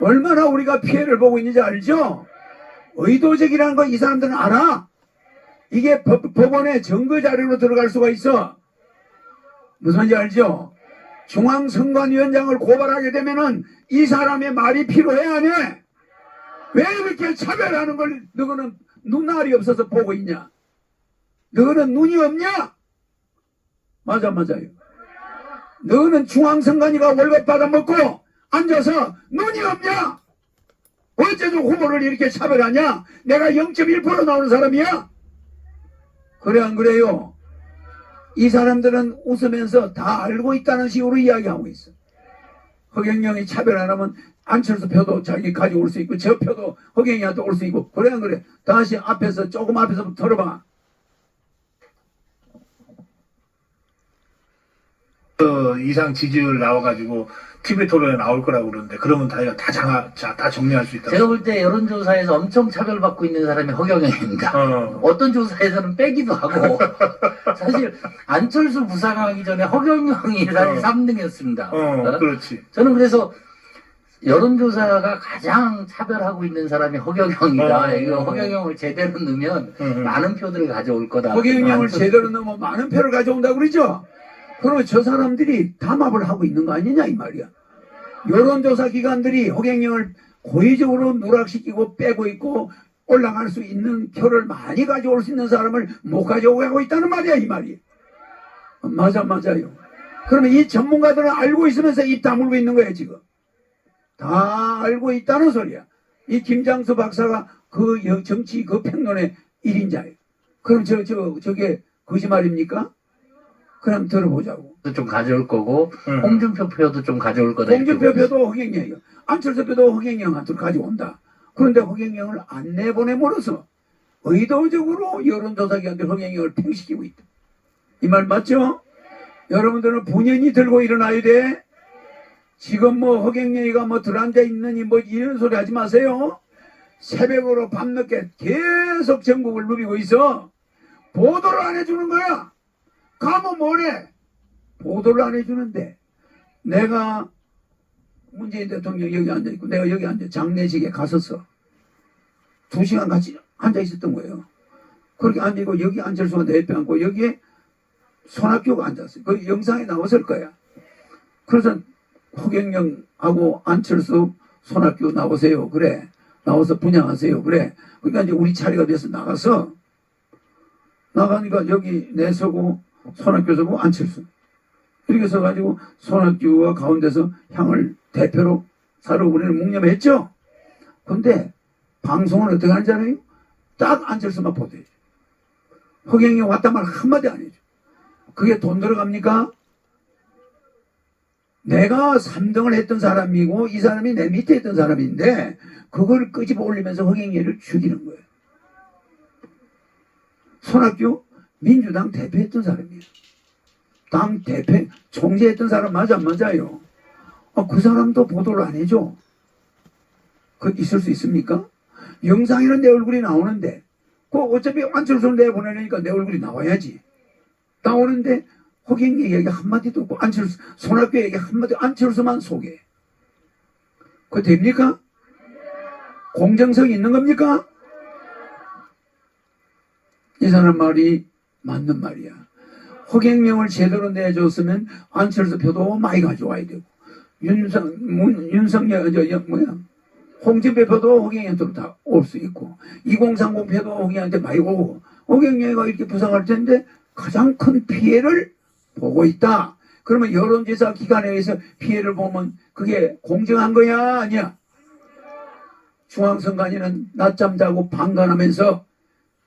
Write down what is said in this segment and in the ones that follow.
얼마나 우리가 피해를 보고 있는지 알죠? 의도적이라는 거 이 사람들은 알아. 이게 법원에 증거자료로 들어갈 수가 있어. 무슨 말인지 알죠? 중앙선관위원장을 고발하게 되면은 이 사람의 말이 필요해 안 해? 왜 이렇게 차별하는 걸 너는 눈알이 없어서 보고 있냐? 너는 눈이 없냐? 맞아요. 너는 중앙선관위가 월급 받아먹고 앉아서 눈이 없냐? 어째서 후보를 이렇게 차별하냐? 내가 0.1% 나오는 사람이야? 그래 안 그래요? 이 사람들은 웃으면서 다 알고 있다는 식으로 이야기하고 있어. 허경영이 차별 안 하면 안철수 표도 자기 가져올 수 있고 저 표도 허경영한테 올 수 있고 그래 안 그래? 다시 앞에서 조금 앞에서 들어봐. 이상 지지율 나와가지고 TV 토론에 나올 거라고 그러는데 그러면 다 정리할 수 있다. 제가 볼 때 여론조사에서 엄청 차별받고 있는 사람이 허경영입니다. 어떤 조사에서는 빼기도 하고 사실 안철수 부상하기 전에 허경영이 사실 3등이었습니다. 그렇지. 저는 그래서 여론조사가 가장 차별하고 있는 사람이 허경영이다. 이거 허경영을 제대로 넣으면 많은 표들을 가져올 거다. 허경영을 제대로 넣으면 많은 표를 가져온다고 그러죠? 그러면 저 사람들이 담합을 하고 있는 거 아니냐 이 말이야. 여론조사 기관들이 허경영을 고의적으로 누락시키고 빼고 있고 올라갈 수 있는 표를 많이 가져올 수 있는 사람을 못 가져오고 있다는 말이야 이 말이. 맞아요. 그러면 이 전문가들은 알고 있으면서 입 다물고 있는 거야 지금. 다 알고 있다는 소리야. 이 김장수 박사가 그 정치 그 평론의 1인자예요. 그럼 저게 거짓말입니까? 그럼 들어보자고. 좀 가져올 거고 홍준표 표도 좀 가져올 거다. 홍준표 표도 허경영이에요. 안철수 표도 허경영한테 가져온다. 그런데 허경영을 안 내보내버려서 의도적으로 여론조사기관들 허경영을 팽시키고 있다. 이 말 맞죠? 여러분들은 분연히 들고 일어나야 돼. 지금 뭐 허경영이가 뭐 들어앉아 있느니 뭐 이런 소리 하지 마세요. 새벽으로 밤늦게 계속 전국을 누비고 있어. 보도를 안 해주는 거야. 가면 뭐래? 보도를 안 해주는데 내가 문재인 대통령 여기 앉아있고 내가 여기 앉아 장례식에 갔었어. 2시간 같이 앉아있었던 거예요. 그렇게 앉아있고 여기 안철수가 내 옆에 앉고 여기에 손학규가 앉았어요. 그 영상에 나왔을 거야. 그래서 허경영하고 안철수 손학규 나오세요. 그래. 나와서 분양하세요. 그래. 그러니까 이제 우리 차례가 돼서 나가니까 여기 내 서고 손학규 서고 안철수 이렇게 서가지고 손학규가 가운데서 향을 대표로 사러 우리는 묵념했죠. 근데 방송은 어떻게 하는지 알아요? 딱 안철수만 보도해줘. 허경영 왔단 말 한마디 안 해줘. 그게 돈 들어갑니까? 내가 3등을 했던 사람이고 이 사람이 내 밑에 있던 사람인데 그걸 끄집어 올리면서 허경영을 죽이는 거예요. 손학규 민주당 대표했던 사람이에요. 당 대표 총재했던 사람 맞아요. 그 사람도 보도를 안 해줘. 그 있을 수 있습니까? 영상에는 내 얼굴이 나오는데 어차피 안철수를 내보내니까 내 얼굴이 나와야지. 나오는데 허경영 얘기 한마디도 없고 안철수 손학규 얘기 한마디 안철수만 소개. 그거 됩니까? 공정성이 있는 겁니까? 이 사람 말이 맞는 말이야. 허경영을 제대로 내줬으면 안철수 표도 많이 가져와야 되고 홍준표 표도 허경영한테로 다 올 수 있고 2030 표도 허경영한테 많이 오고 허경영이가 이렇게 부상할 텐데 가장 큰 피해를 보고 있다. 그러면 여론조사 기관에 의해서 피해를 보면 그게 공정한 거야 아니야? 중앙선관위는 낮잠 자고 방관하면서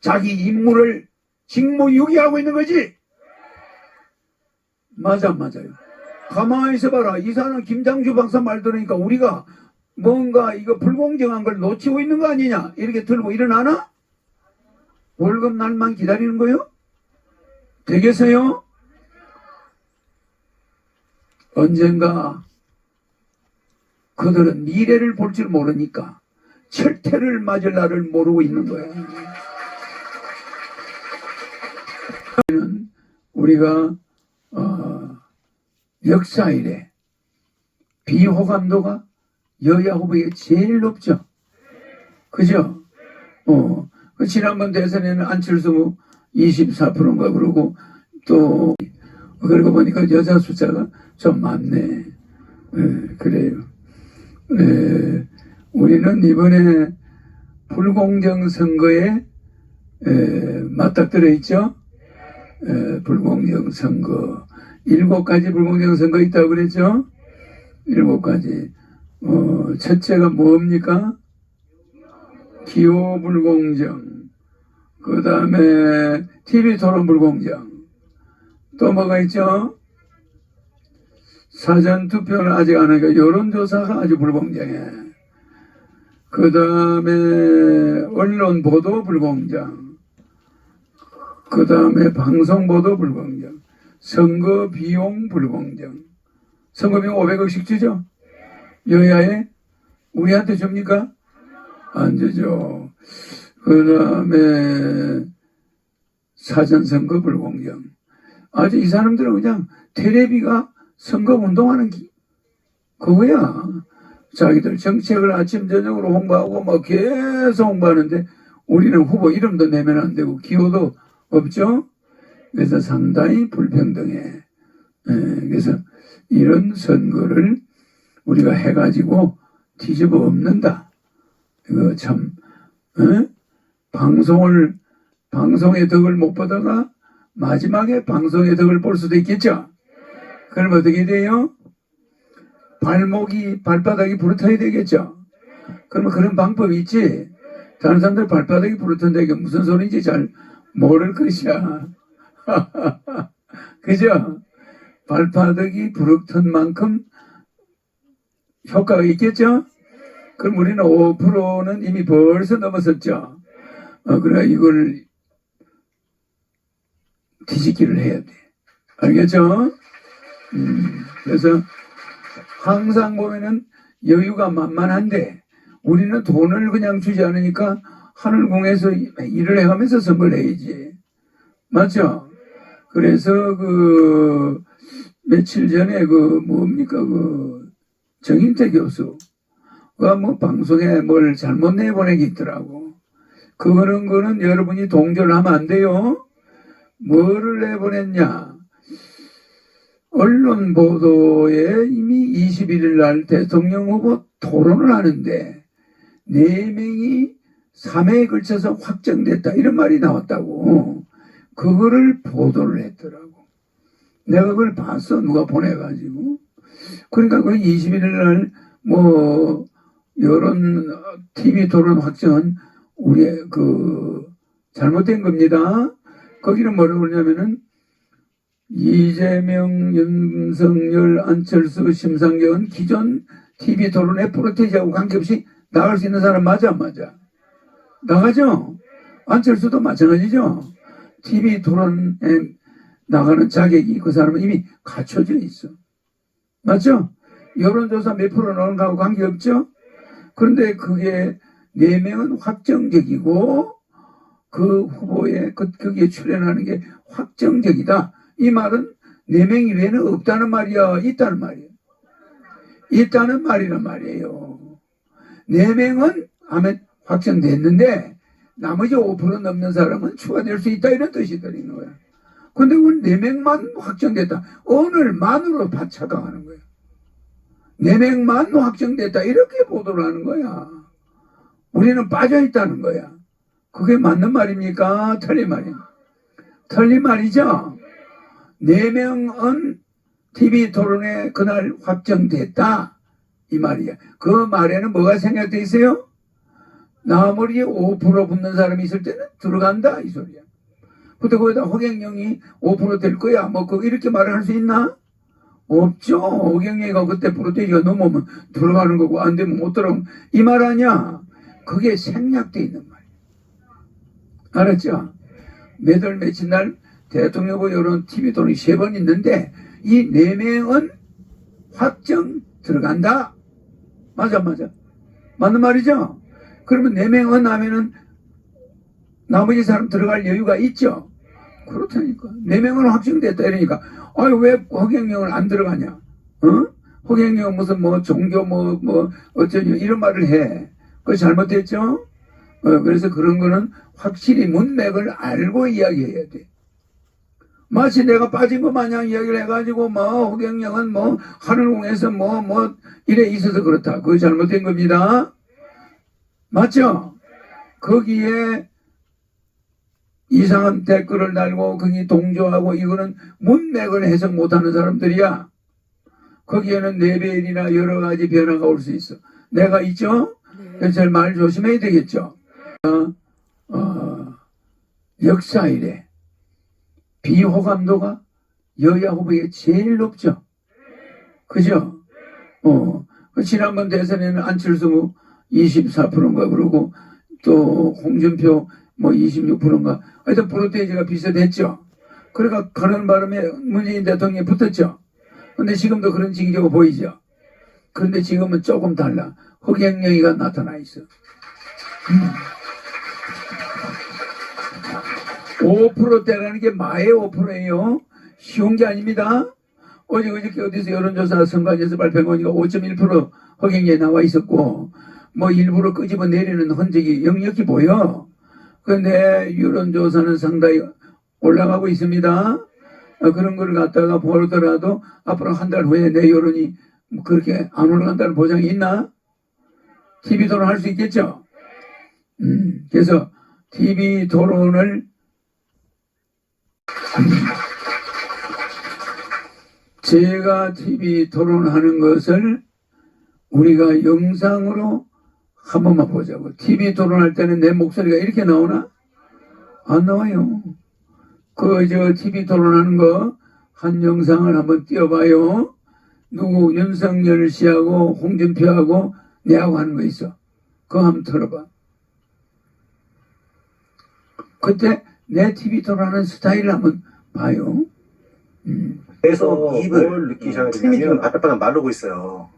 자기 임무를 직무유기하고 있는 거지. 맞아요. 가만히 있어봐라. 이 사람 김장수 박사 말 들으니까 우리가 뭔가 이거 불공정한 걸 놓치고 있는 거 아니냐 이렇게 들고 일어나나? 월급 날만 기다리는 거요? 되겠어요? 언젠가 그들은 미래를 볼 줄 모르니까 철퇴를 맞을 날을 모르고 있는 거야. 우리가 역사 이래 비호감도가 여야 후보에 제일 높죠. 그죠? 그 지난번 대선에는 안철수 24%인가 그러고 또 그러고 보니까 여자 숫자가 좀 많네. 그래요. 우리는 이번에 불공정 선거에 맞닥뜨려 있죠. 불공정 선거 7가지 불공정 선거 있다고 그랬죠. 7가지. 첫째가 뭡니까? 기호 불공정. 그 다음에 TV 토론 불공정. 또 뭐가 있죠? 사전투표는 아직 안 하니까 여론조사가 아주 불공정해. 그 다음에 언론 보도 불공정. 그 다음에 방송 보도 불공정. 선거 비용 불공정. 선거 비용 500억씩 주죠? 여야에? 우리한테 줍니까? 안 주죠. 그 다음에 사전선거 불공정. 아주 이 사람들은 그냥 텔레비가 선거 운동하는 그거야. 자기들 정책을 아침 저녁으로 홍보하고 막 계속 홍보하는데 우리는 후보 이름도 내면 안 되고 기호도 없죠. 그래서 상당히 불평등해. 그래서 이런 선거를 우리가 해가지고 뒤집어 엎는다. 이거 참 방송의 덕을 못 보다가 마지막에 방송의 덕을 볼 수도 있겠죠. 그럼 어떻게 돼요? 발바닥이 부르터야 되겠죠. 그러면 그런 방법이 있지. 다른 사람들 발바닥이 부르턴다 이게 무슨 소리인지 잘 모를 것이야. 그죠? 발바닥이 부르턴 만큼 효과가 있겠죠? 그럼 우리는 5%는 이미 벌써 넘어섰죠. 그래 이걸 뒤집기를 해야 돼. 알겠죠? 그래서 항상 보면은 여유가 만만한데 우리는 돈을 그냥 주지 않으니까 하늘궁에서 일을 해가면서 선거를 해야지. 맞죠? 그래서 그 며칠 전에 그 뭡니까 그 정인태 교수가 뭐 방송에 뭘 잘못 내보내기 있더라고. 거는 여러분이 동조를 하면 안 돼요. 뭐를 내보냈냐? 언론 보도에 이미 21일 날 대통령 후보 토론을 하는데 4명이 3회에 걸쳐서 확정됐다 이런 말이 나왔다고. 그거를 보도를 했더라고. 내가 그걸 봤어. 누가 보내가지고. 그러니까 그 21일 날 뭐 여론 TV 토론 확정은 우리의 그 잘못된 겁니다. 거기는 뭐라고 그러냐면은 이재명, 윤석열, 안철수, 심상정은 기존 TV 토론에 프로테이지하고 관계없이 나갈 수 있는 사람 맞아 안 맞아? 나가죠? 안철수도 마찬가지죠? TV 토론에 나가는 자격이 그 사람은 이미 갖춰져 있어. 맞죠? 여론조사 몇 프로 나오는 거하고 관계없죠? 그런데 그게 4명은 확정적이고 그 후보에 거기에 출연하는 게 확정적이다. 이 말은 4명 이외에는 없다는 말이야. 있다는 말이야. 있다는 말이란 말이에요. 4명은 하면 확정됐는데 나머지 5% 넘는 사람은 추가될 수 있다 이런 뜻이 들리는 거야. 근데 오늘 4명만 확정됐다. 오늘만으로 착각하는 거야. 4명만 확정됐다 이렇게 보도를 하는 거야. 우리는 빠져있다는 거야. 그게 맞는 말입니까? 틀린 말입니까? 틀린 말이죠. 4명은 TV 토론에 그날 확정됐다 이 말이야. 그 말에는 뭐가 생략돼 있어요? 나머지 5% 붙는 사람이 있을 때는 들어간다 이 소리야. 근데 거기다 허경영이 5% 될 거야 뭐 그거 이렇게 말을 할 수 있나? 없죠. 허경영이가 그때 프로테이지가 넘으면 들어가는 거고 안 되면 못 들어가면 이 말 아니야. 그게 생략돼 있는 말이야. 알았죠? 매달 며칠 날 대통령 후보 여론 TV 토론이 3번 있는데 이 4명은 확정 들어간다. 맞아. 맞는 말이죠? 그러면 4명은 하면은 나머지 사람 들어갈 여유가 있죠? 그렇다니까. 4명은 확정됐다 이러니까 아유 왜 허경영을 안 들어가냐? 허경영 무슨 뭐 종교 뭐 어쩌냐 이런 말을 해. 그거 잘못됐죠? 그래서 그런 거는 확실히 문맥을 알고 이야기해야 돼. 마치 내가 빠진 것 마냥 이야기를 해가지고 뭐 허경영은 뭐 하늘궁에서 뭐 이래 있어서 그렇다. 그거 잘못된 겁니다. 맞죠? 거기에 이상한 댓글을 달고 거기 동조하고 이거는 문맥을 해석 못하는 사람들이야. 거기에는 레벨이나 여러 가지 변화가 올 수 있어. 내가 있죠? 그래서 말 조심해야 되겠죠. 역사 이래 비호감도가 여야 후보에 제일 높죠. 그죠? 지난번 대선에는 안철수 24%인가 그러고 또 홍준표 뭐 26%인가 하여튼 프로테이지가 비슷했죠. 그러니까 가는 바람에 문재인 대통령이 붙었죠. 근데 지금도 그런 징조가 보이죠. 그런데 지금은 조금 달라. 허경영이가 나타나 있어. 5%대라는 게 마의 5%예요. 쉬운 게 아닙니다. 어저께 어디서 여론조사 선관위에서 발표한 거니까 5.1% 허경영에 나와 있었고 뭐 일부러 끄집어 내리는 흔적이 역력히 보여. 그런데 여론조사는 상당히 올라가고 있습니다. 그런 걸 갖다가 보더라도 앞으로 한 달 후에 내 여론이 그렇게 안 올라간다는 보장이 있나? TV 토론 할 수 있겠죠? 그래서 TV 토론을 제가 TV 토론하는 것을 우리가 영상으로 한 번만 보자고. TV 토론할 때는 내 목소리가 이렇게 나오나? 안 나와요. TV 토론하는 거 한 영상을 한번 띄워봐요. 누구 윤석열 씨하고 홍준표하고 내하고 하는 거 있어. 그거 한번 들어봐. 그때 내 TV 토론하는 스타일을 한번 봐요. 그래서 뭘 느끼셔야 되냐면 바닥바닥 마르고 있어요.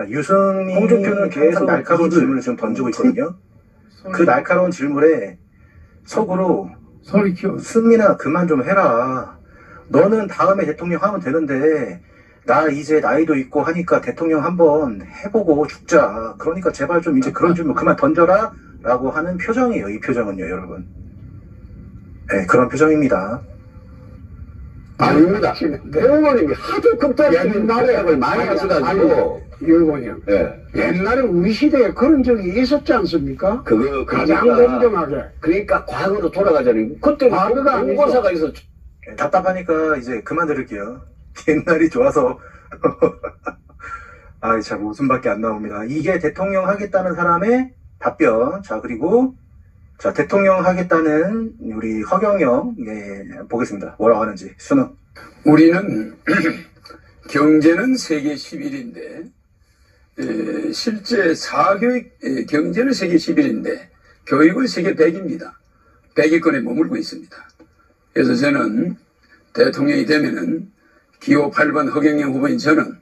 유승민 홍준표는 계속 날카로운 질문을 지금 던지고 있거든요. 그 날카로운 질문에 속으로 소리 키워. 승민아 그만 좀 해라. 너는 다음에 대통령 하면 되는데 나 이제 나이도 있고 하니까 대통령 한번 해보고 죽자. 그러니까 제발 좀 이제 그런 질문 그만 던져라 라고 하는 표정이에요. 이 표정은요 여러분. 네, 그런 표정입니다. 아닙니다. 대의원님이 하도 극단적인 생각을 많이 하셔가지고 유건영. 예. 옛날에 우리 시대에 그런 적이 있었지 않습니까? 가장 공정하게. 그러니까 과거로 돌아가자니 그때 과거가 아니죠. 공고사가 있었죠. 네, 답답하니까 이제 그만 들을게요. 옛날이 좋아서 아, 참 웃음밖에 안 나옵니다. 이게 대통령 하겠다는 사람의 답변. 자, 그리고 자, 대통령 하겠다는 우리 허경영, 예, 보겠습니다. 뭐라고 하는지, 수능. 우리는 경제는 세계 11인데 실제 사교육 경제는 세계 11인데 교육은 세계 100입니다. 100위권에 머물고 있습니다. 그래서 저는 대통령이 되면은 기호 8번 허경영 후보인 저는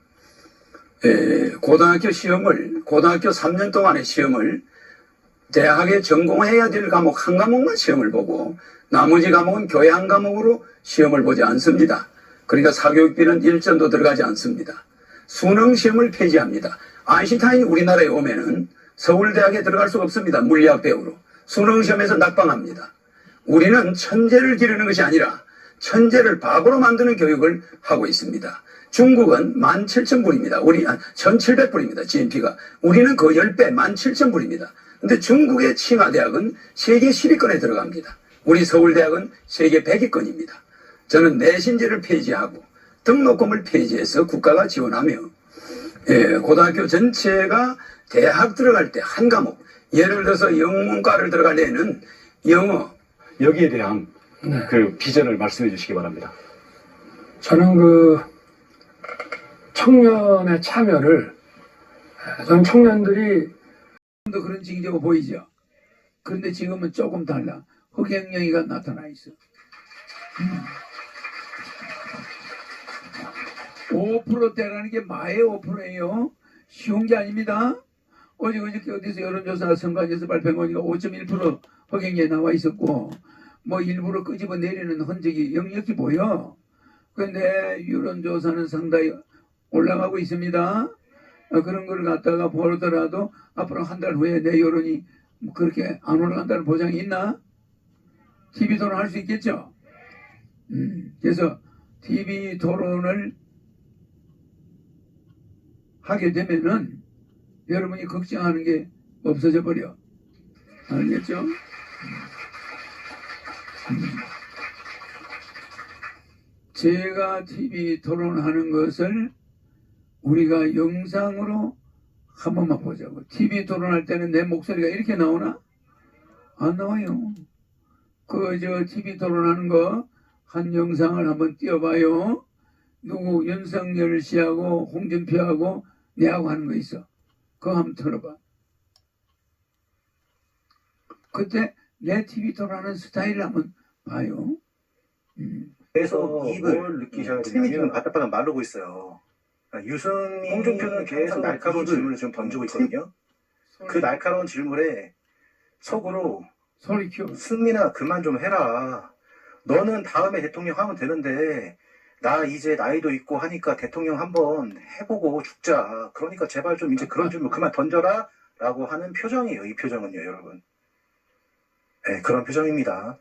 고등학교 3년 동안의 시험을 대학에 전공해야 될 과목 한 과목만 시험을 보고 나머지 과목은 교회 한 과목으로 시험을 보지 않습니다. 그러니까 사교육비는 1전도 들어가지 않습니다. 수능 시험을 폐지합니다. 아인슈타인이 우리나라에 오면은 서울대학에 들어갈 수가 없습니다. 물리학 배우로. 수능 시험에서 낙방합니다. 우리는 천재를 기르는 것이 아니라 천재를 바보로 만드는 교육을 하고 있습니다. 중국은 17,000불입니다. 1,700불입니다. GNP가. 우리는 그 10배 17,000불입니다. 근데 중국의 칭화대학은 세계 10위권에 들어갑니다. 우리 서울대학은 세계 100위권입니다. 저는 내신제를 폐지하고 등록금을 폐지해서 국가가 지원하며 고등학교 전체가 대학 들어갈 때 한 과목, 예를 들어서 영문과를 들어갈 때는 영어. 여기에 대한 그 비전을 말씀해 주시기 바랍니다. 저는 청년의 참여를 전 청년들이 도 그런 징조가 보이죠. 그런데 지금은 조금 달라. 허경영이가 나타나 있어. 5%대라는 게 마의 5%예요. 쉬운 게 아닙니다. 어저께 어디서 여론조사 선관위에서 발표한 거니까 5.1% 허경영에 나와 있었고 뭐 일부러 끄집어 내리는 흔적이 역력히 보여. 그런데 여론조사는 상당히 올라가고 있습니다. 그런 걸 갖다가 보더라도 앞으로 한 달 후에 내 여론이 그렇게 안 올라간다는 보장이 있나? TV 토론할 수 있겠죠? 그래서 TV 토론을 하게 되면은 여러분이 걱정하는 게 없어져 버려. 알겠죠? 제가 TV 토론하는 것을 우리가 영상으로 한 번만 보자고. TV 토론할 때는 내 목소리가 이렇게 나오나? 안 나와요. TV 토론하는 거 한 영상을 한번 띄워봐요. 누구 윤석열 씨하고 홍준표하고 내하고 하는 거 있어. 그거 한번 들어봐. 그때 내 TV 토론하는 스타일을 한번 봐요. 그래서 뭘 입을 느끼셔야 되냐면 지금 바닥바닥 마르고 있어요. 유승민 홍준표는 계속 날카로운 질문을 지금 던지고 있거든요. 그 날카로운 질문에 속으로 소리 키워. 승민아 그만 좀 해라. 너는 다음에 대통령 하면 되는데 나 이제 나이도 있고 하니까 대통령 한번 해보고 죽자. 그러니까 제발 좀 이제 그런 질문 그만 던져라 라고 하는 표정이에요. 이 표정은요 여러분. 네, 그런 표정입니다.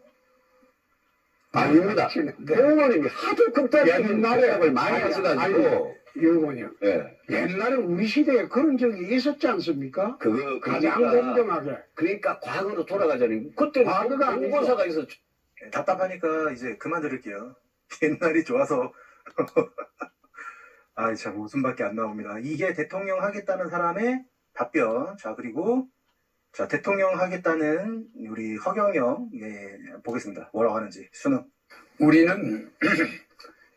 아닙니다. 의원님이 하도 극단적인 생각을 많이 하셔가지고. 이 의원님. 예. 옛날에 우리 시대에 그런 적이 있었지 않습니까? 가장 공정하게. 그러니까 과거로 돌아가자니. 그때 과거가 아니죠. 공고사가 있었죠. 네, 답답하니까 이제 그만 들을게요. 옛날이 좋아서. 아, 참 웃음밖에 안 나옵니다. 이게 대통령 하겠다는 사람의 답변. 자, 그리고 자, 대통령 하겠다는 우리 허경영, 예, 보겠습니다. 뭐라고 하는지, 수능. 우리는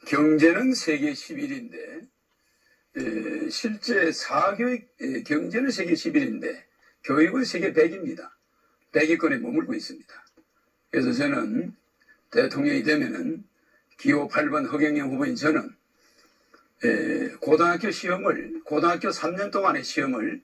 경제는 세계 11인데 실제 사교육 경제는 세계 11인데 교육은 세계 100입니다. 100위권에 머물고 있습니다. 그래서 저는 대통령이 되면은 기호 8번 허경영 후보인 저는 고등학교 3년 동안의 시험을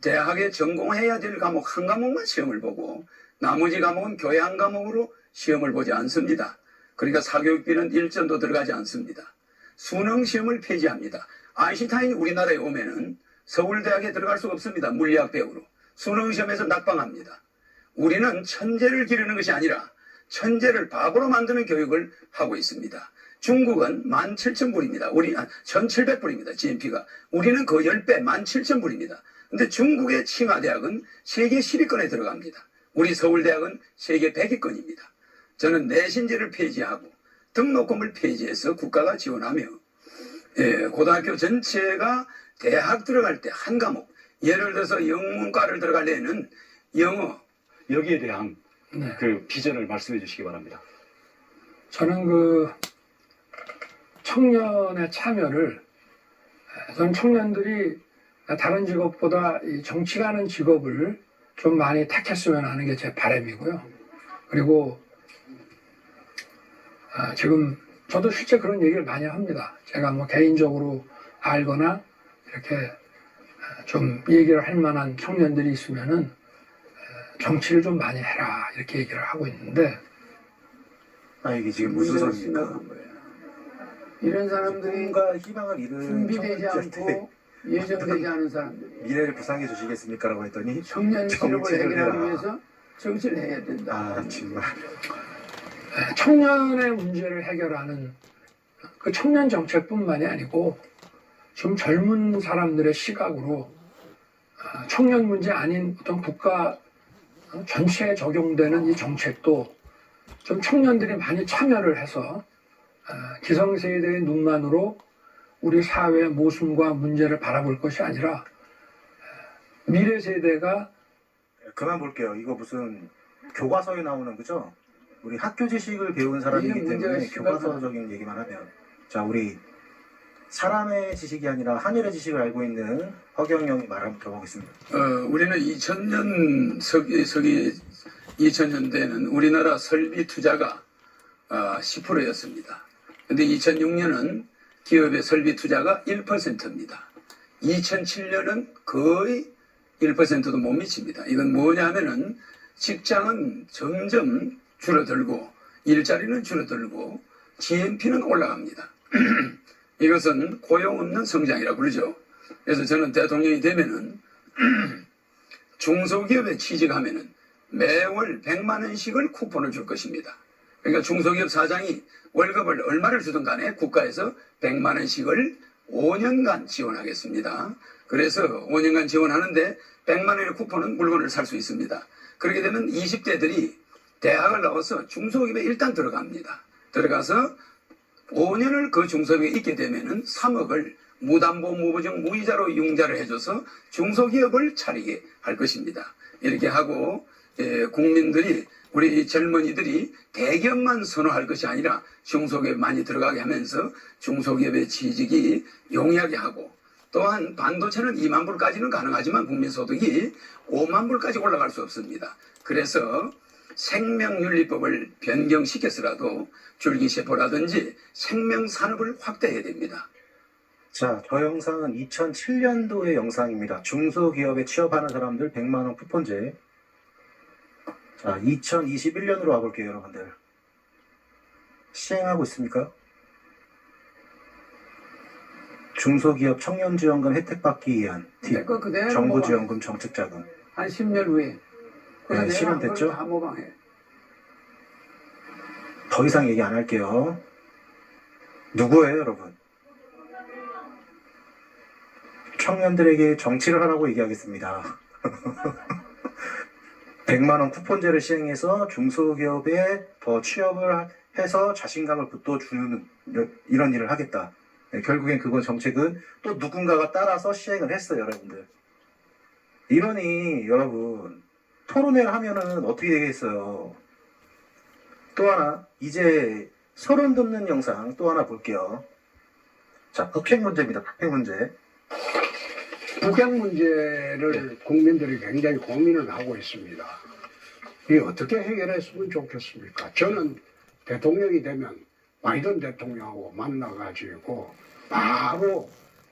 대학에 전공해야 될 과목 한 과목만 시험을 보고 나머지 과목은 교양 한 과목으로 시험을 보지 않습니다. 그러니까 사교육비는 1전도 들어가지 않습니다. 수능 시험을 폐지합니다. 아인슈타인이 우리나라에 오면은 서울대학에 들어갈 수가 없습니다. 물리학 배우로. 수능 시험에서 낙방합니다. 우리는 천재를 기르는 것이 아니라 천재를 바보로 만드는 교육을 하고 있습니다. 중국은 17,000불입니다. 1,700불입니다. GNP가. 우리는 그 10배 17,000불입니다. 근데 중국의 칭화대학은 세계 10위권에 들어갑니다. 우리 서울대학은 세계 100위권입니다. 저는 내신제를 폐지하고 등록금을 폐지해서 국가가 지원하며 고등학교 전체가 대학 들어갈 때 한 과목, 예를 들어서 영문과를 들어가려면 영어. 여기에 대한 네. 그 비전을 말씀해 주시기 바랍니다. 저는 청년의 참여를, 저는 청년들이 다른 직업보다 이 정치가 하는 직업을 좀 많이 택했으면 하는 게 제 바람이고요. 그리고 지금 저도 실제 그런 얘기를 많이 합니다. 제가 뭐 개인적으로 알거나 이렇게 좀 얘기를 할 만한 청년들이 있으면은 정치를 좀 많이 해라 이렇게 얘기를 하고 있는데, 이게 지금 무슨 소리입니까? 이런 사람들이 꿈과 희망을 잃은 준비되지 청년들한테 않고 예정되지 않은 사람들이 미래를 부상해 주시겠습니까? 라고 했더니 청년 실업을 정치를 해결하기 해라. 위해서 정치를 해야 된다. 아, 정말. 청년의 문제를 해결하는 그 청년 정책뿐만이 아니고 좀 젊은 사람들의 시각으로 청년 문제 아닌 어떤 국가 전체에 적용되는 이 정책도 좀 청년들이 많이 참여를 해서 기성세대의 눈만으로 우리 사회의 모순과 문제를 바라볼 것이 아니라 미래 세대가 그만 볼게요. 이거 무슨 교과서에 나오는 거죠? 우리 학교 지식을 배운 사람이기 이게 문제가 때문에 심각하다. 교과서적인 얘기만 하면. 자, 우리 사람의 지식이 아니라 하늘의 지식을 알고 있는 허경영이 말 한번 들어보겠습니다. 우리는 2000년대에는 우리나라 설비 투자가 10%였습니다. 근데 2006년은 기업의 설비 투자가 1%입니다. 2007년은 거의 1%도 못 미칩니다. 이건 뭐냐면은 직장은 점점 줄어들고 일자리는 줄어들고 GNP는 올라갑니다. 이것은 고용 없는 성장이라고 그러죠. 그래서 저는 대통령이 되면은 중소기업에 취직하면은 매월 100만 원씩을 쿠폰을 줄 것입니다. 그러니까 중소기업 사장이 월급을 얼마를 주든 간에 국가에서 100만 원씩을 5년간 지원하겠습니다. 그래서 5년간 지원하는데 100만 원의 쿠폰은 물건을 살 수 있습니다. 그렇게 되면 20대들이 대학을 나와서 중소기업에 일단 들어갑니다. 들어가서 5년을 그 중소기업에 있게 되면은 3억을 무담보 무보증 무이자로 융자를 해줘서 중소기업을 차리게 할 것입니다. 이렇게 하고 국민들이 우리 젊은이들이 대기업만 선호할 것이 아니라 중소기업 많이 들어가게 하면서 중소기업의 취직이 용이하게 하고 또한 반도체는 2만 불까지는 가능하지만 국민소득이 5만 불까지 올라갈 수 없습니다. 그래서 생명윤리법을 변경시켜서라도 줄기세포라든지 생명산업을 확대해야 됩니다. 자, 저 영상은 2007년도의 영상입니다. 중소기업에 취업하는 사람들 100만원 쿠폰제. 자, 2021년으로 와볼게요, 여러분들. 시행하고 있습니까? 중소기업 청년지원금 혜택받기 위한 팁, 정부지원금 정책자금. 한 10년 후에. 네, 실현됐죠? 다 모방해. 더 이상 얘기 안 할게요. 누구예요, 여러분? 청년들에게 정치를 하라고 얘기하겠습니다. 100만원 쿠폰제를 시행해서 중소기업에 더 취업을 해서 자신감을 붙어주는 이런 일을 하겠다. 네, 결국엔 그거 정책은 또 누군가가 따라서 시행을 했어요, 여러분들. 이러니 여러분 토론회를 하면은 어떻게 되겠어요? 또 하나 이제 서론 듣는 영상 또 하나 볼게요. 자, 북핵 문제입니다. 북핵 문제. 북핵 문제를 국민들이 굉장히 고민을 하고 있습니다. 이게 어떻게 해결했으면 좋겠습니까? 저는 대통령이 되면 바이든 대통령하고 만나가지고 바로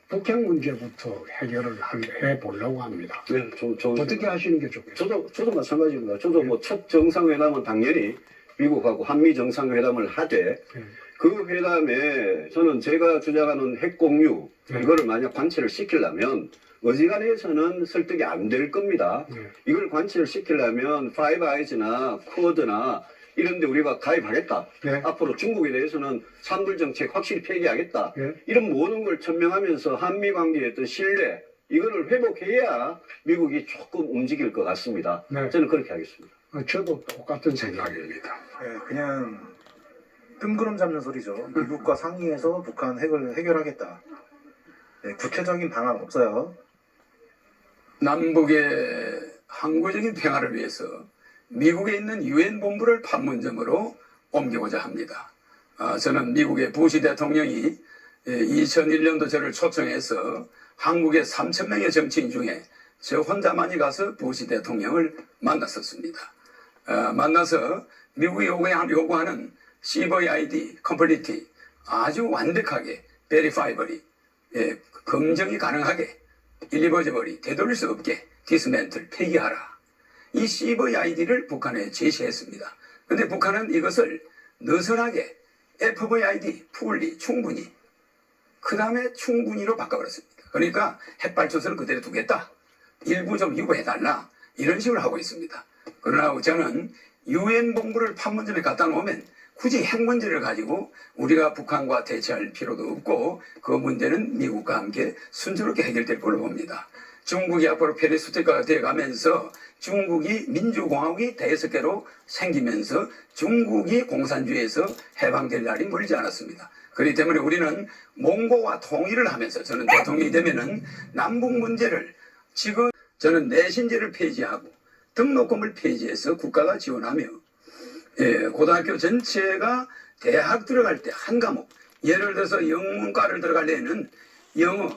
북핵 문제부터 해결을 해보려고 합니다. 네, 어떻게 하시는 게 좋겠어요? 저도 마찬가지입니다. 저도 뭐 첫 정상회담은 당연히 미국하고 한미 정상회담을 하되 그 회담에 저는 제가 주장하는 핵 공유 이거를 만약 관철을 시키려면 어지간해서는 설득이 안 될 겁니다. 이걸 관철을 시키려면 파이브 아이즈나 쿼드나 이런데 우리가 가입하겠다. 앞으로 중국에 대해서는 산불 정책 확실히 폐기하겠다. 이런 모든 걸 천명하면서 한미 관계의 어떤 신뢰 이거를 회복해야 미국이 조금 움직일 것 같습니다. 저는 그렇게 하겠습니다. 저도 똑같은 생각입니다. 네, 그냥 뜬구름 잡는 소리죠. 미국과 상의해서 북한 핵을 해결하겠다. 네, 구체적인 방안 없어요. 남북의 항구적인 평화를 위해서 미국에 있는 유엔 본부를 판문점으로 옮기고자 합니다. 저는 미국의 부시 대통령이 2001년도 저를 초청해서 한국의 3,000명의 정치인 중에 저 혼자만이 가서 부시 대통령을 만났었습니다. 만나서 미국이 요구하는 CVID, 컴플리티 아주 완벽하게 베리파이버리 검증이 가능하게 일리버저버리 되돌릴 수 없게 디스멘틀 폐기하라. 이 CVID를 북한에 제시했습니다. 그런데 북한은 이것을 느슨하게 FVID, 풀리, 충분히 그 다음에 충분히로 바꿔버렸습니다. 그러니까 핵발전소를 그대로 두겠다. 일부 좀 유보해달라. 이런 식으로 하고 있습니다. 그러나 저는 유엔 본부를 판문점에 갖다 놓으면 굳이 핵 문제를 가지고 우리가 북한과 대치할 필요도 없고 그 문제는 미국과 함께 순조롭게 해결될 걸로 봅니다. 중국이 앞으로 페리스토가 되어가면서 중국이 민주공화국이 5개로 생기면서 중국이 공산주의에서 해방될 날이 멀지 않았습니다. 그렇기 때문에 우리는 몽고와 통일을 하면서 저는 대통령이 되면은 남북 문제를 지금 저는 내신제를 폐지하고 등록금을 폐지해서 국가가 지원하며 고등학교 전체가 대학 들어갈 때 한 과목 예를 들어서 영문과를 들어가려는 영어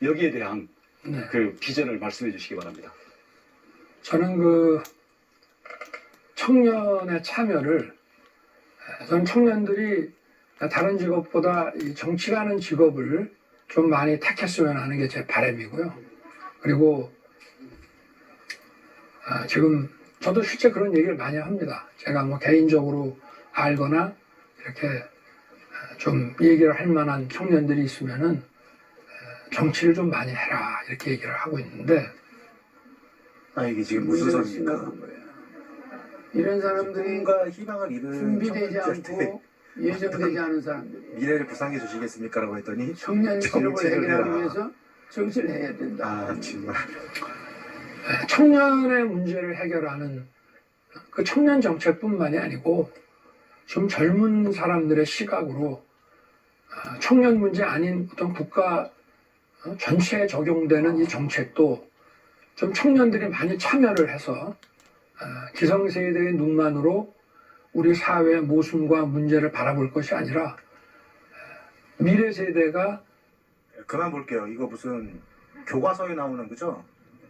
여기에 대한 그 비전을 말씀해 주시기 바랍니다. 저는 그 청년의 참여를 저는 청년들이 다른 직업보다 이 정치라는 직업을 좀 많이 택했으면 하는 게 제 바람이고요. 그리고 지금 저도 실제 그런 얘기를 많이 합니다. 제가 뭐 개인적으로 알거나 이렇게 좀 얘기를 할 만한 청년들이 있으면은 정치를 좀 많이 해라 이렇게 얘기를 하고 있는데 아, 이게 지금 무슨 문제가 소리입니까? 심각한 거예요. 이런 사람들이 꿈과 희망을 잃은 준비되지 청년들한테 않고 예정되지 않은 사람들이 미래를 구상해 주시겠습니까라고 했더니 청년 실업을 정치를 해결하기 해라. 위해서 정치를 해야 된다. 아, 정말. 청년의 문제를 해결하는 그 청년 정책뿐만이 아니고 좀 젊은 사람들의 시각으로 청년 문제 아닌 어떤 국가 전체에 적용되는 이 정책도 좀 청년들이 많이 참여를 해서 기성세대의 눈만으로 우리 사회의 모순과 문제를 바라볼 것이 아니라 미래 세대가 그만 볼게요. 이거 무슨 교과서에 나오는 거죠?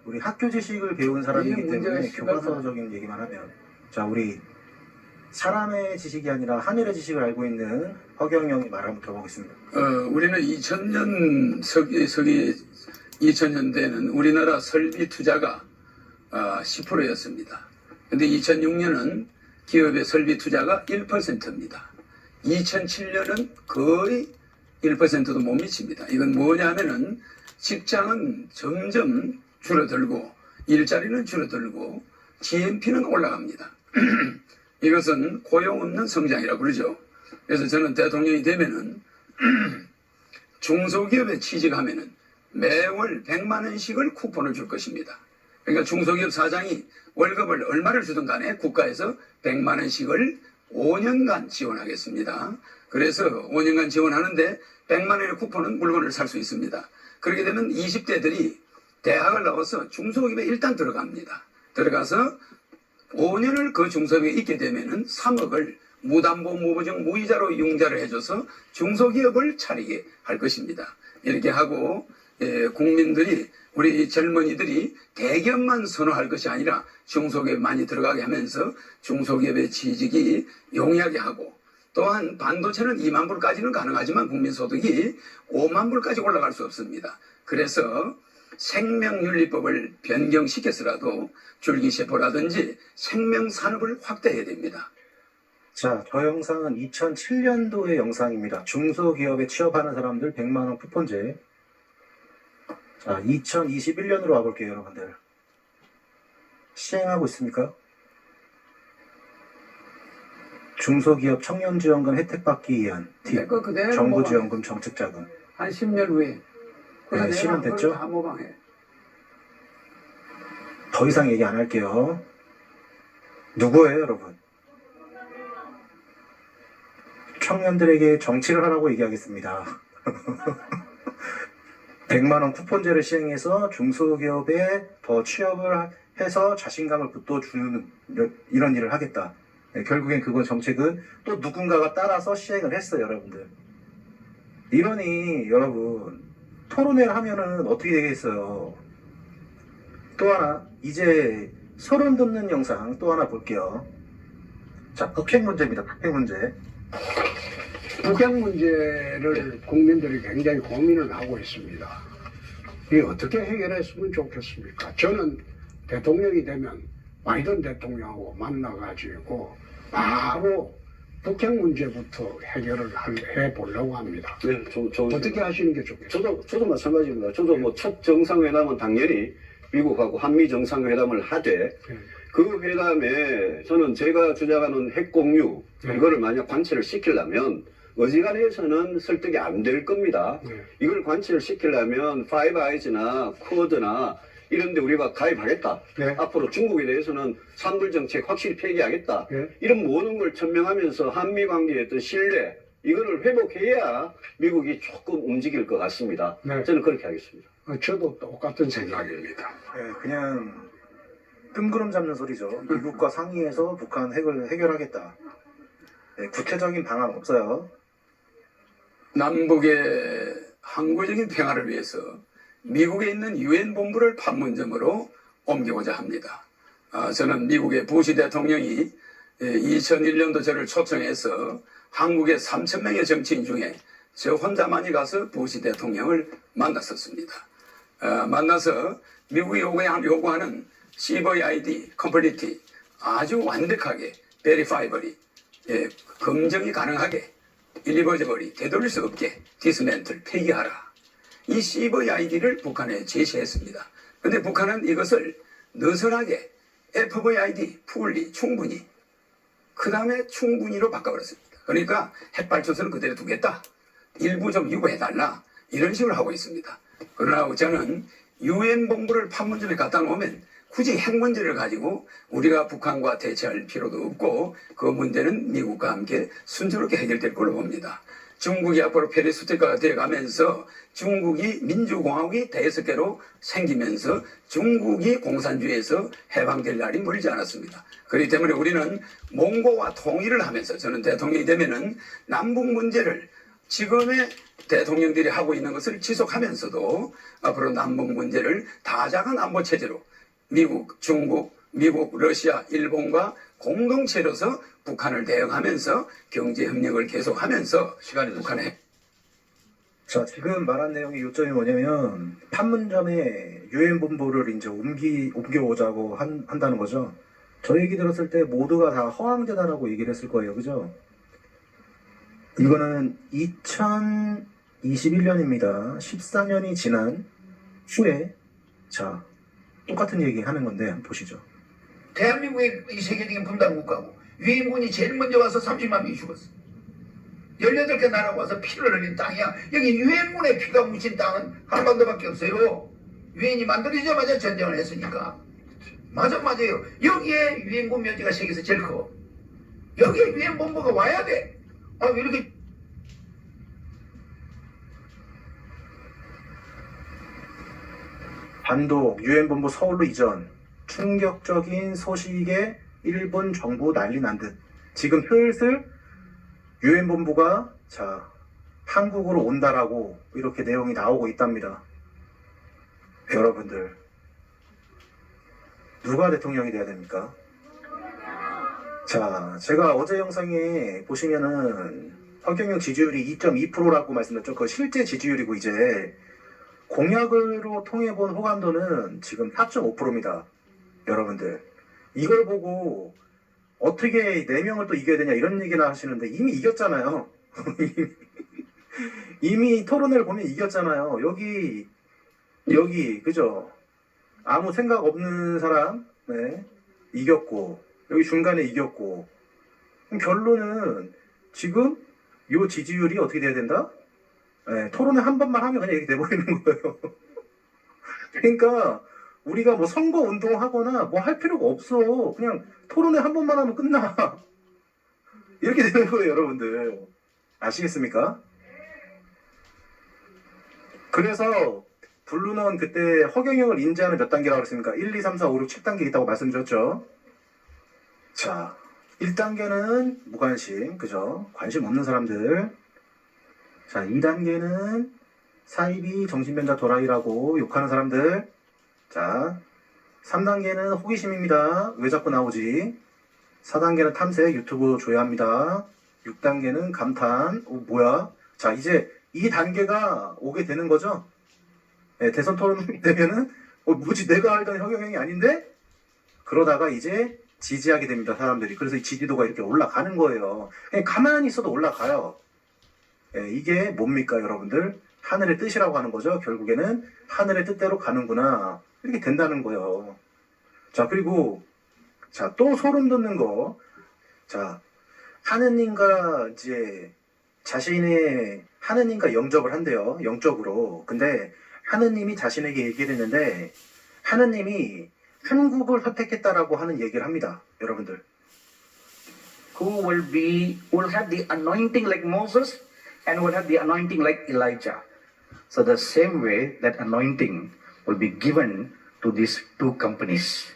우리 학교 지식을 배운 사람이기 이게 문제가 때문에 심각하다. 교과서적인 얘기만 하면. 자, 우리 사람의 지식이 아니라 하늘의 지식을 알고 있는 허경영이 말 한번 들어보겠습니다. 우리는 2000년 서기 2000년대에는 우리나라 설비 투자가 10%였습니다. 근데 2006년은 기업의 설비 투자가 1%입니다. 2007년은 거의 1%도 못 미칩니다. 이건 뭐냐면은 직장은 점점 줄어들고 일자리는 줄어들고 GNP는 올라갑니다. 이것은 고용 없는 성장이라고 그러죠. 그래서 저는 대통령이 되면은 중소기업에 취직하면은 매월 100만 원씩을 쿠폰을 줄 것입니다. 그러니까 중소기업 사장이 월급을 얼마를 주든 간에 국가에서 100만 원씩을 5년간 지원하겠습니다. 그래서 5년간 지원하는데 100만 원의 쿠폰은 물건을 살 수 있습니다. 그렇게 되면 20대들이 대학을 나와서 중소기업에 일단 들어갑니다. 들어가서 5년을 그 중소기업에 있게 되면은 3억을 무담보 무보증 무이자로 융자를 해줘서 중소기업을 차리게 할 것입니다. 이렇게 하고 국민들이 우리 젊은이들이 대기업만 선호할 것이 아니라 중소기업 많이 들어가게 하면서 중소기업의 취직이 용이하게 하고 또한 반도체는 2만 불까지는 가능하지만 국민소득이 5만 불까지 올라갈 수 없습니다. 그래서 생명윤리법을 변경시켜서라도 줄기세포라든지 생명산업을 확대해야 됩니다. 자, 저 영상은 2007년도의 영상입니다. 중소기업에 취업하는 사람들 100만원 쿠폰제. 자, 2021년으로 와볼게요, 여러분들. 시행하고 있습니까? 중소기업 청년지원금 혜택 받기 위한 팁. 내거 그대로 정부지원금 정책자금. 한 10년 후에 네, 실현됐죠? 다 모방해. 더 이상 얘기 안 할게요. 누구예요, 여러분? 청년들에게 정치를 하라고 얘기하겠습니다. 100만원 쿠폰제를 시행해서 중소기업에 더 취업을 해서 자신감을 북돋주는 이런 일을 하겠다. 네, 결국엔 그거 정책은 또 누군가가 따라서 시행을 했어요, 여러분들. 이러니 여러분 토론회를 하면은 어떻게 되겠어요? 또 하나 이제 소름 돋는 영상 또 하나 볼게요. 자, 북핵 문제입니다. 북핵 문제. 북핵 문제를 국민들이 굉장히 고민을 하고 있습니다. 이게 어떻게 해결했으면 좋겠습니까? 저는 대통령이 되면 바이든 대통령하고 만나가지고 바로 북핵 문제부터 해결을 해보려고 합니다. 네, 어떻게 하시는 게 좋겠어요? 저도 마찬가지입니다. 저도 뭐 첫 정상회담은 당연히 미국하고 한미 정상회담을 하되 그 회담에 저는 제가 주장하는 핵공유 이거를 만약 관철을 시키려면 어지간해서는 설득이 안 될 겁니다. 이걸 관철을 시키려면 파이브 아이즈나 쿼드나 이런 데 우리가 가입하겠다. 네. 앞으로 중국에 대해서는 산불 정책 확실히 폐기하겠다. 네. 이런 모든 걸 천명하면서 한미 관계의 어떤 신뢰 이거를 회복해야 미국이 조금 움직일 것 같습니다. 네. 저는 그렇게 하겠습니다. 저도 똑같은 생각입니다. 네, 그냥 뜬구름 잡는 소리죠. 미국과 상의해서 북한 핵을 해결하겠다. 네, 구체적인 방안 없어요. 남북의 항구적인 평화를 위해서 미국에 있는 유엔 본부를 판문점으로 옮기고자 합니다. 저는 미국의 부시 대통령이 2001년도 저를 초청해서 한국의 3,000명의 정치인 중에 저 혼자만이 가서 부시 대통령을 만났었습니다. 만나서 미국이 요구하는 CVID, 컴플리티 아주 완벽하게, 베리파이벌이 검증이 가능하게 일리버저버리 되돌릴 수 없게 디스맨틀 폐기하라. 이 CVID를 북한에 제시했습니다. 그런데 북한은 이것을 느슨하게 FVID 풀리 충분히 그 다음에 충분히로 바꿔버렸습니다. 그러니까 핵발전소는 그대로 두겠다. 일부 좀 유보해달라. 이런 식으로 하고 있습니다. 그러나 저는 유엔 본부를 판문점에 갖다 놓으면 굳이 핵 문제를 가지고 우리가 북한과 대치할 필요도 없고 그 문제는 미국과 함께 순조롭게 해결될 걸로 봅니다. 중국이 앞으로 페리스국가가 되어가면서 중국이 민주공화국이 5개로 생기면서 중국이 공산주의에서 해방될 날이 멀지 않았습니다. 그렇기 때문에 우리는 몽고와 통일을 하면서 저는 대통령이 되면은 남북 문제를 지금의 대통령들이 하고 있는 것을 지속하면서도 앞으로 남북 문제를 다자간 안보 체제로 미국, 중국, 미국, 러시아, 일본과 공동체로서 북한을 대응하면서 경제 협력을 계속하면서 북한에 자, 지금 말한 내용의 요점이 뭐냐면 판문점에 유엔 본부를 이제 옮겨오자고 한다는 거죠. 저 얘기 들었을 때 모두가 다 허황되다라고 얘기를 했을 거예요. 그죠? 이거는 2021년입니다. 14년이 지난 후에 자, 똑같은 얘기 하는 건데 한번 보시죠. 대한민국이 이 세계적인 분단 국가고 유엔군이 제일 먼저 와서 30만 명이 죽었어. 18개 나라가 와서 피를 흘린 땅이야. 여기 유엔군의 피가 묻힌 땅은 한반도밖에 없어요. 유엔이 만들어지자마자 전쟁을 했으니까. 맞아요. 여기에 유엔군 면제가 세계에서 제일 커. 여기에 유엔 본부가 와야 돼. 왜 이렇게 단독 유엔 본부 서울로 이전. 충격적인 소식에 일본 정부 난리 난 듯. 지금 슬슬 유엔 본부가 자 한국으로 온다라고 이렇게 내용이 나오고 있답니다. 여러분들 누가 대통령이 돼야 됩니까? 자, 제가 어제 영상에 보시면은 허경영 지지율이 2.2%라고 말씀드렸죠. 그 실제 지지율이고 이제 공약으로 통해본 호감도는 지금 4.5%입니다. 여러분들 이걸 보고 어떻게 4명을 또 이겨야 되냐 이런 얘기나 하시는데 이미 이겼잖아요. 이미 토론회를 보면 이겼잖아요. 여기 그죠? 아무 생각 없는 사람 네, 이겼고 여기 중간에 이겼고 그럼 결론은 지금 요 지지율이 어떻게 돼야 된다? 네, 토론회 한 번만 하면 그냥 이렇게 돼버리는 거예요. 그러니까 우리가 뭐 선거 운동하거나 뭐 할 필요가 없어. 그냥 토론회 한 번만 하면 끝나. 이렇게 되는 거예요, 여러분들. 아시겠습니까? 그래서 블루는 그때 허경영을 인지하는 몇 단계라고 그랬습니까? 1, 2, 3, 4, 5, 6, 7단계 있다고 말씀드렸죠. 자, 1단계는 무관심, 그죠? 관심 없는 사람들. 자, 2단계는 사이비 정신변자 도라이라고 욕하는 사람들. 자, 3단계는 호기심입니다. 왜 자꾸 나오지? 4단계는 탐색, 유튜브 조회합니다. 6단계는 감탄, 뭐야? 자, 이제 이 단계가 오게 되는 거죠? 네, 대선 토론 되면은, 뭐지, 내가 알던 허경영이 아닌데? 그러다가 이제 지지하게 됩니다, 사람들이. 그래서 이 지지도가 이렇게 올라가는 거예요. 그냥 가만히 있어도 올라가요. 네, 이게 뭡니까, 여러분들? 하늘의 뜻이라고 하는 거죠. 결국에는 하늘의 뜻대로 가는구나. 이렇게 된다는 거예요. 자, 그리고, 자, 또 소름 돋는 거. 자, 하느님과 이제 하느님과 영접을 한대요. 영적으로. 근데 하느님이 자신에게 얘기를 했는데, 하느님이 한국을 선택했다라고 하는 얘기를 합니다. 여러분들. Who will have the anointing like Moses and will have the anointing like Elijah. So the same way that anointing will be given to these two companies.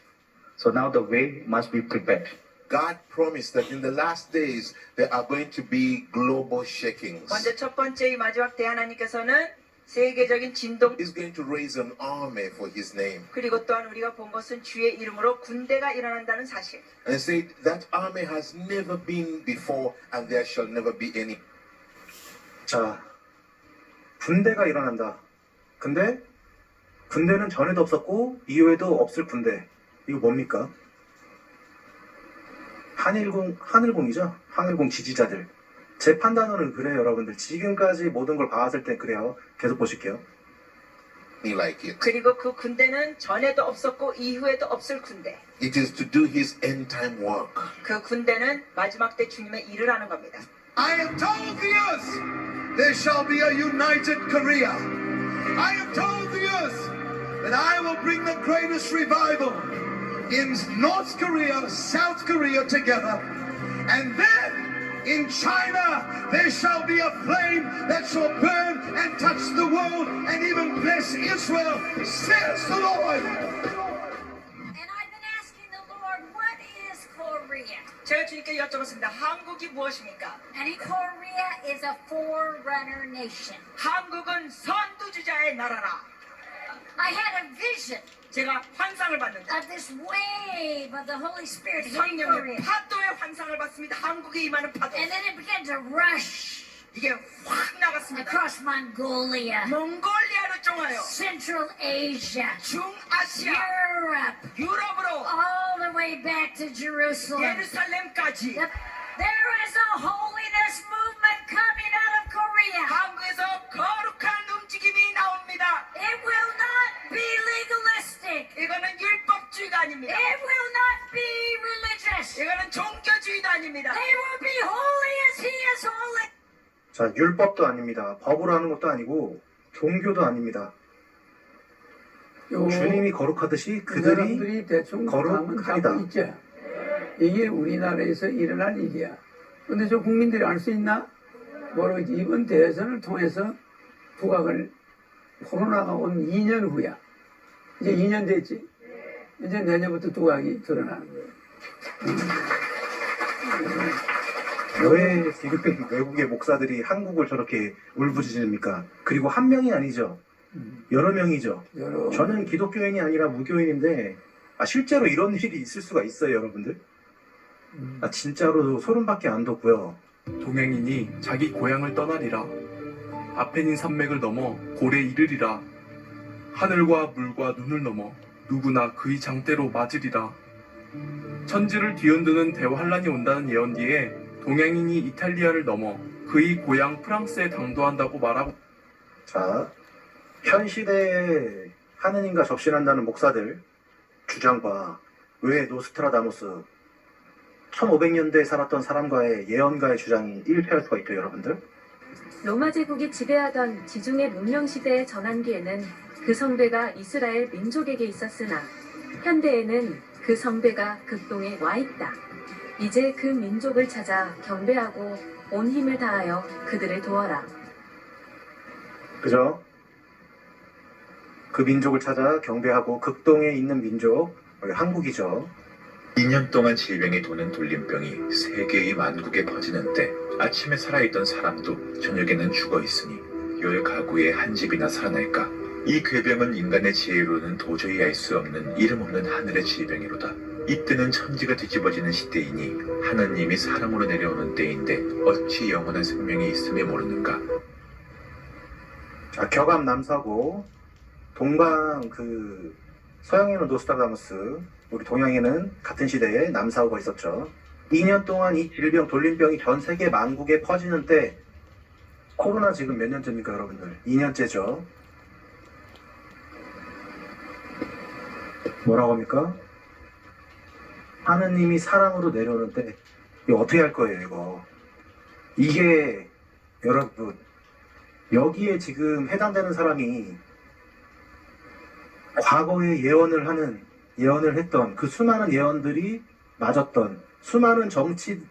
So now the way must be prepared. God promised that in the last days there are going to be global shakings. 먼저 첫 번째 이 마지막 때 하나님께서는 세계적인 진동 He's going to raise an army for His name. 그리고 또한 우리가 본 것은 주의 이름으로 군대가 일어난다는 사실. And he said that army has never been before and there shall never be any. 자, 군대가 일어난다. 근데 군대는 전에도 없었고 이후에도 없을 군대. 이거 뭡니까? 하늘공이죠. 하늘공 지지자들. 제 판단으로는 그래요, 여러분들. 지금까지 모든 걸 봐왔을 땐 그래요. 계속 보실게요. like it. 그리고 그 군대는 전에도 없었고 이후에도 없을 군대. It is to do his end time work. 그 군대는 마지막 때 주님의 일을 하는 겁니다. I have told the earth there shall be a united Korea. I have told the earth that I will bring the greatest revival in North Korea, South Korea together. And then in China there shall be a flame that shall burn and touch the world and even bless Israel, says the Lord. And I've been asking the Lord, what is Korea? 제가 주님께 여쭤봤습니다. 한국이 무엇입니까? And Korea is a forerunner nation. 한국은 선두주자의 나라라. I had a vision 제가 환상을 봤는데 of this wave of the Holy Spirit hitting Korea. 성령의 파도의 환상을 봤습니다. 한국에 임하는 파도. And then it began to rush 이게 확 나갔습니다. across Mongolia, 몽골리아로 종하여 Central Asia, 중아시아, Europe, 유럽으로 all the way back to Jerusalem. 예루살렘까지 There is a holiness movement coming out of Korea. 한국에서 거룩한 움직임이 나옵니다. It will not be legalistic. 이거는 율법주의가 아닙니다. It will not be religious. 이거는 종교주의도 아닙니다. They will be holy as He is holy. 자, 율법도 아닙니다. 법으로 하는 것도 아니고 종교도 아닙니다. 요 주님이 거룩하듯이 그 그들이 사람들이 대충 감은 거룩하리다. 잡고 있죠. 이게 우리나라에서 일어날 일이야. 근데 저 국민들이 알 수 있나? 모르겠지. 이번 대선을 통해서 부각을 코로나가 온 2년 후야. 이제 2년 됐지. 이제 내년부터 두각이 드러나는 거예요. 왜 지금 외국의 목사들이 한국을 저렇게 울부짖습니까? 그리고 한 명이 아니죠. 여러 명이죠. 저는 기독교인이 아니라 무교인인데 실제로 이런 일이 있을 수가 있어요, 여러분들. 진짜로 소름밖에 안 돋고요. 동행인이 자기 고향을 떠나리라. 아페닌 산맥을 넘어 고래 이르리라. 하늘과 물과 눈을 넘어 누구나 그의 장대로 맞으리라. 천지를 뒤흔드는 대환란이 온다는 예언 뒤에 동행인이 이탈리아를 넘어 그의 고향 프랑스에 당도한다고 말하고. 자, 현 시대에 하느님과 접신한다는 목사들 주장과 왜 노스트라다무스 1500년대에 살았던 사람과의 예언가의 주장이 일패할 수가 있죠, 여러분들? 로마 제국이 지배하던 지중해 문명 시대의 전환기에는 그 성배가 이스라엘 민족에게 있었으나 현대에는 그 성배가 극동에 와 있다. 이제 그 민족을 찾아 경배하고 온 힘을 다하여 그들을 도와라. 그죠? 그 민족을 찾아 경배하고 극동에 있는 민족, 한국이죠. 2년 동안 질병이 도는 돌림병이 세계의 만국에 퍼지는 때 아침에 살아있던 사람도 저녁에는 죽어 있으니 열 가구에 한 집이나 살아날까. 이 궤병은 인간의 지혜로는 도저히 알 수 없는 이름 없는 하늘의 질병이로다. 이때는 천지가 뒤집어지는 시대이니 하느님이 사람으로 내려오는 때인데 어찌 영원한 생명이 있음에 모르는가. 자, 격암 남사고 동방 서양에는 노스트라다무스, 우리 동양에는 같은 시대에 남사고가 있었죠. 2년 동안 이 질병, 돌림병이 전 세계 만국에 퍼지는 때 코로나 지금 몇 년째입니까, 여러분들? 2년째죠. 뭐라고 합니까? 하느님이 사랑으로 내려오는 때 이거 어떻게 할 거예요, 이거? 이게 여러분 여기에 지금 해당되는 사람이 과거에 예언을 했던 그 수많은 예언들이 맞았던, 수많은 정치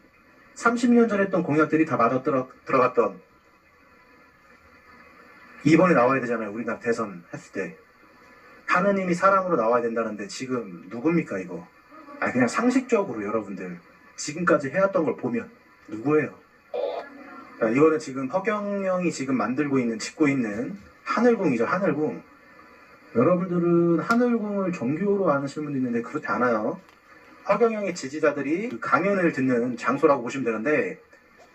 30년 전에 했던 공약들이 다 맞아 들어갔던, 이번에 나와야 되잖아요. 우리나라 대선 했을 때 하느님이 사랑으로 나와야 된다는데 지금 누굽니까 이거? 그냥 상식적으로 여러분들 지금까지 해왔던 걸 보면 누구예요? 이거는 지금 허경영이 지금 짓고 있는 하늘궁이죠. 하늘궁. 여러분들은 하늘궁을 종교로 아시는 분도 있는데 그렇지 않아요. 허경영의 지지자들이 그 강연을 듣는 장소라고 보시면 되는데,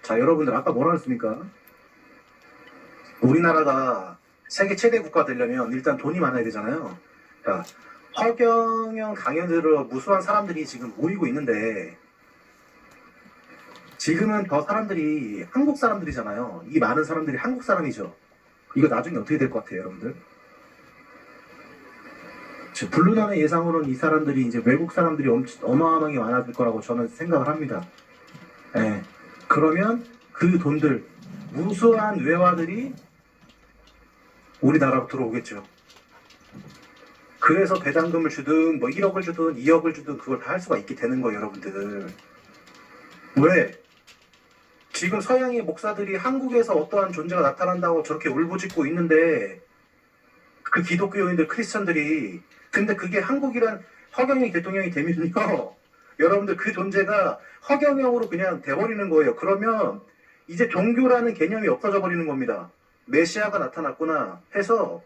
자, 여러분들 아까 뭐라 했습니까? 우리나라가 세계 최대 국가 되려면 일단 돈이 많아야 되잖아요. 자, 허경영 강연 들으러 무수한 사람들이 지금 모이고 있는데 지금은 저 사람들이 한국 사람들이잖아요. 이 많은 사람들이 한국 사람이죠. 이거 나중에 어떻게 될 것 같아요, 여러분들? 블루단의 예상으로는 이 사람들이 이제 외국 사람들이 어마어마하게 많아질 거라고 저는 생각을 합니다. 예. 그러면 그 돈들, 무수한 외화들이 우리나라로 들어오겠죠. 그래서 배당금을 주든 뭐 1억을 주든 2억을 주든 그걸 다 할 수가 있게 되는 거예요, 여러분들. 왜? 지금 서양의 목사들이 한국에서 어떠한 존재가 나타난다고 저렇게 울부짖고 있는데 그 기독교인들 크리스천들이 근데 그게 한국이란 허경영 대통령이 되면요 여러분들 그 존재가 허경영으로 그냥 돼버리는 거예요. 그러면 이제 종교라는 개념이 없어져 버리는 겁니다. 메시아가 나타났구나 해서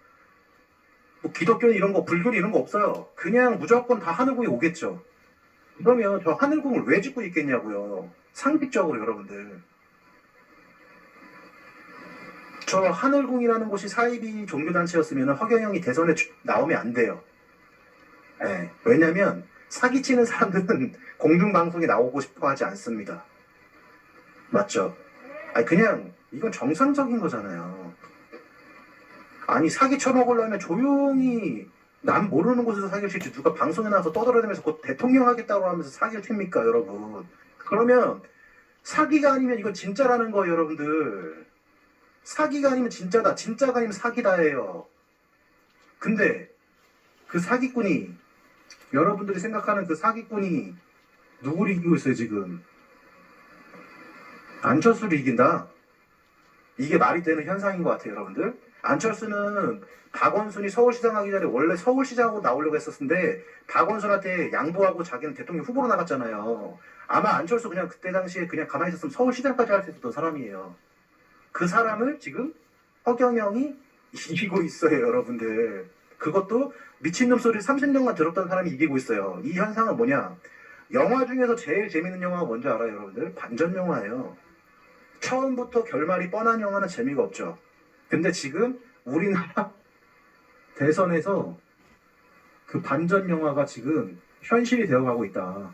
뭐 기독교는 이런 거 불교는 이런 거 없어요. 그냥 무조건 다 하늘궁에 오겠죠. 그러면 저 하늘궁을 왜 짓고 있겠냐고요. 상식적으로 여러분들. 저 하늘궁이라는 곳이 사이비 종교단체였으면 허경영이 대선에 나오면 안 돼요. 예, 왜냐면 사기치는 사람들은 공중방송에 나오고 싶어 하지 않습니다. 맞죠? 아니 그냥 이건 정상적인 거잖아요. 아니 사기 쳐먹으려면 조용히 남 모르는 곳에서 사기를 칠지 누가 방송에 나와서 떠들어대면서 곧 대통령 하겠다고 하면서 사기를 칩니까 여러분. 그러면 사기가 아니면 이건 진짜라는 거예요 여러분들. 사기가 아니면 진짜다, 진짜가 아니면 사기다예요. 근데 그 사기꾼이 여러분들이 생각하는 그 사기꾼이 누구를 이기고 있어요 지금? 안철수를 이긴다? 이게 말이 되는 현상인 것 같아요 여러분들. 안철수는 박원순이 서울시장 하기 전에 원래 서울시장으로 나오려고 했었는데 박원순한테 양보하고 자기는 대통령 후보로 나갔잖아요. 아마 안철수 그냥 그때 당시에 그냥 가만히 있었으면 서울시장까지 할 수 있었던 사람이에요. 그 사람을 지금 허경영이 이기고 있어요 여러분들. 그것도 미친놈 소리 30년간 들었던 사람이 이기고 있어요. 이 현상은 뭐냐, 영화 중에서 제일 재밌는 영화가 뭔지 알아요 여러분들? 반전 영화예요. 처음부터 결말이 뻔한 영화는 재미가 없죠. 근데 지금 우리나라 대선에서 그 반전 영화가 지금 현실이 되어가고 있다.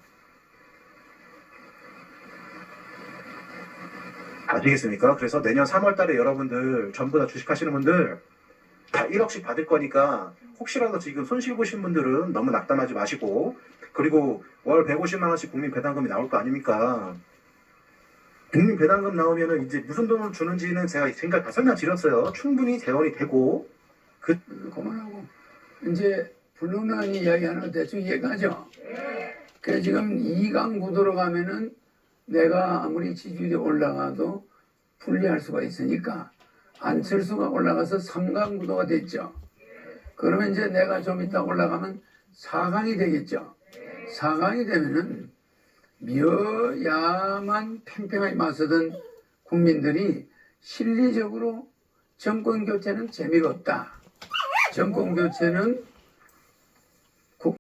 아시겠습니까? 그래서 내년 3월 달에 여러분들 전부 다 주식하시는 분들 다 1억씩 받을 거니까 혹시라도 지금 손실 보신 분들은 너무 낙담하지 마시고, 그리고 월 150만 원씩 국민 배당금이 나올 거 아닙니까? 국민 배당금 나오면은 이제 무슨 돈을 주는지는 제가 지금까지 다 설명드렸어요. 충분히 재원이 되고. 그만하고 이제 블루난이 이야기하는 거 대충 이해가죠? 그래 지금 2강 구도로 가면은 내가 아무리 지지율이 올라가도 분리할 수가 있으니까 안철수가 올라가서 3강 구도가 됐죠. 그러면 이제 내가 좀 이따 올라가면 4강이 되겠죠. 4강이 되면은 여야만 팽팽하게 맞서던 국민들이 실리적으로 정권 교체는 재미가 없다. 정권 교체는